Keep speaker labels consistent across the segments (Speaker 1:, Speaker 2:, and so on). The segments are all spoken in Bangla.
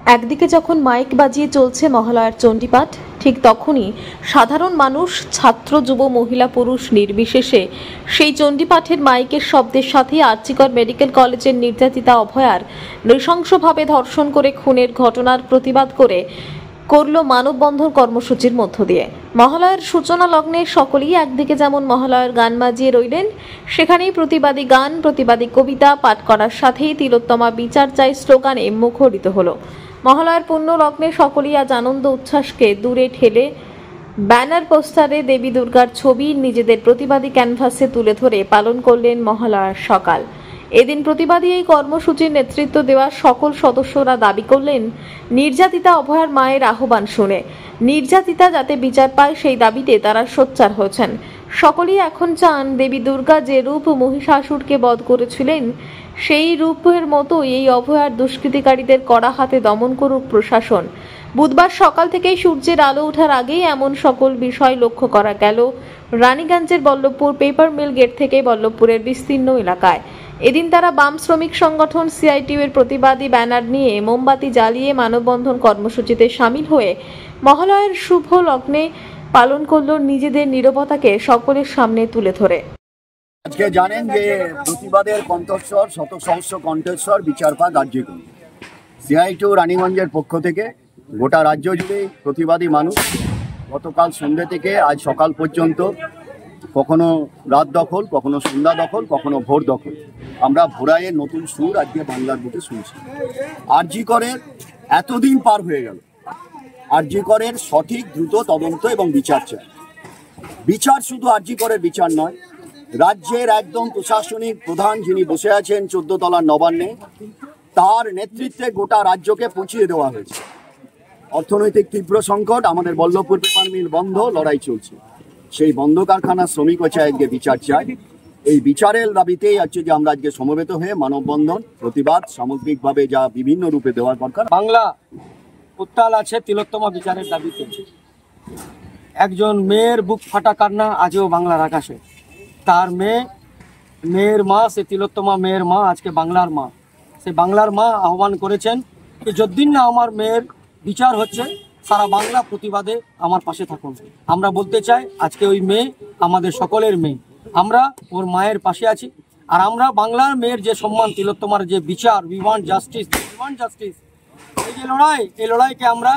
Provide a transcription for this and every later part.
Speaker 1: একদিকে যখন মাইক বাজিয়ে চলছে মহালয়ার চণ্ডীপাঠ, ঠিক তখনই সাধারণ মানুষ, ছাত্র, যুব, মহিলা, পুরুষ নির্বিশেষে সেই চণ্ডীপাঠের মাইকের শব্দের সাথে আরজিকর মেডিকেল কলেজের নির্যাতিতা অভয়ার নৃশংসভাবে ধর্ষণ করে খুনের ঘটনার প্রতিবাদ করল মানববন্ধন কর্মসূচির মধ্য দিয়ে। মহালয়ার সূচনা লগ্নে সকলেই একদিকে যেমন মহালয়ার গান বাজিয়ে রইলেন, সেখানেই প্রতিবাদী গান, প্রতিবাদী কবিতা পাঠ করার সাথেই তিলোত্তমা বিচার চাই স্লোগানে মুখরিত হলো। মহালয়ার পুণ্য লগ্নে সকলেই আজ আনন্দ উচ্ছ্বাসকে দূরে ঠেলে ব্যানার পোস্টারে দেবী দুর্গার ছবি নিজেদের প্রতিবাদী ক্যানভাসে তুলে ধরে পালন করলেন মহালয়ার সকাল। এদিন প্রতিবাদী এই কর্মসূচির নেতৃত্ব দেওয়া সকল সদস্যরা দাবি করলেন, নির্যাতিতা অভয়ার মায়ের আহ্বান শুনে নির্যাতিতা যাতে বিচার পায় সেই দাবিতে তারা সোচ্চার হয়েছেন। সকলেই এখন চান দেবী দুর্গা যে রূপ মহিষাসুরকে বধ করেছিলেন, সেই রূপের মতো এই অভয়ার দুষ্কৃতিকারীদের কড়া হাতে দমন করুক প্রশাসন। বুধবার সকাল থেকেই সূর্যের আলো ওঠার আগেই এমন সকল বিষয় লক্ষ্য করা গেল রানীগঞ্জের বল্লভপুর পেপার মিল গেট থেকে বল্লভপুরের বিস্তীর্ণ এলাকায়। এদিন তারা বাম শ্রমিক সংগঠন সিআইটিউ এর প্রতিবাদী ব্যানার নিয়ে মোমবাতি জ্বালিয়ে মানববন্ধন কর্মসূচিতে সামিল হয়ে মহালয়ার শুভ লগ্নে পালন করল নিজেদের নীরবতাকে সকলের সামনে তুলে ধরে।
Speaker 2: আজকে জানেন যে প্রতিবাদের কণ্ঠস্বর, শত সহস্র কণ্ঠস্বর বিচার পাক আরজিকর। সিআইটিউ রানীগঞ্জের পক্ষ থেকে গোটা রাজ্য জুড়ে প্রতিবাদী মানুষ গতকাল সন্ধ্যে থেকে আজ সকাল পর্যন্ত কখনো রাত দখল, কখনো সন্ধ্যা দখল, কখনো ভোর দখল, আমরা ভোরাইয়ের নতুন সুর আজকে বাংলার বুকে শুনছি। আরজিকরের এতদিন পার হয়ে গেল, আরজিকরের সঠিক দ্রুত তদন্ত এবং বিচার চাই। বিচার শুধু আরজিকরের বিচার নয়, রাজ্যের একদম প্রশাসনিক প্রধান যিনি বসে আছেন 14 তলার নবান্নে, তার নেতৃত্বে গোটা রাজ্যকে পৌঁছিয়ে দেওয়া হয়েছে। অর্থনৈতিক তীব্র সংকট, আমাদের বল্লভপুর পেপার মিল বন্ধ, লড়াই চলছে। সেই বন্ধ কারখানার শ্রমিক হচ্ছে আজকে বিচার চাই। এই বিচারের দাবিতেই হচ্ছে যে আমরা আজকে সমবেত হয়ে মানববন্ধন, প্রতিবাদ সামগ্রিকভাবে যা বিভিন্ন রূপে দেওয়ার দরকার।
Speaker 3: বাংলা উত্তাল আছে তিলোত্তমা বিচারের দাবিতে। একজন মেয়ের বুক ফাটা কান্না আজও বাংলার আকাশে। তার মেয়ের মা, সে তিলোত্তমা মেয়ের মা, আজকে বাংলার মা। সে বাংলার মা আহ্বান করেছেন যে যতদিন না আমার মেয়ের বিচার হচ্ছে, সারা বাংলা প্রতিবাদে আমার পাশে থাকুন। আমরা বলতে চাই আজকে ওই মেয়ে আমাদের সকলের মেয়ে, আমরা ওর মায়ের পাশে আছি। আর আমরা বাংলার মেয়ের যে সম্মান, তিলোত্তমার যে বিচার, উই ওয়ান্ট জাস্টিস, এই যে লড়াই, এই লড়াইকে আমরা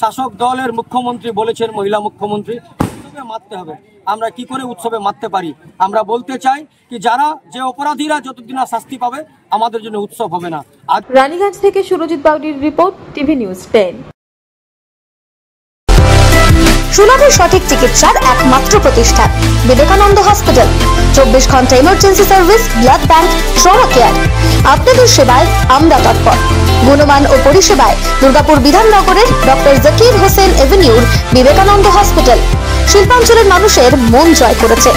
Speaker 3: শাসক দলের মুখ্যমন্ত্রী বলেছেন, মহিলা মুখ্যমন্ত্রী, উৎসবে মারতে হবে। আমরা কি করে উৎসবে মারতে পারি? আমরা বলতে চাই কি যারা যে অপরাধীরা যতদিন না শাস্তি পাবে, আমাদের জন্য উৎসব হবে না।
Speaker 1: রানীগঞ্জ থেকে সুরজিৎ বাউডির রিপোর্ট, টিভি নিউজ 10।
Speaker 4: সুলভে সঠিক চিকিৎসার একমাত্র প্রতিষ্ঠান বিবেকানন্দ হসপিটাল। 24 ঘন্টা emergency service, blood bank, trauma care. আপনাদের সেবায় আমরা তৎপর। গুণমান ও পরিষেবায় দুর্গাপুর বিধাননগরের ডক্টর জাকির হোসেন এভিনিউর বিবেকানন্দ হসপিটাল শিল্পাঞ্চলের মানুষের মন জয় করেছে।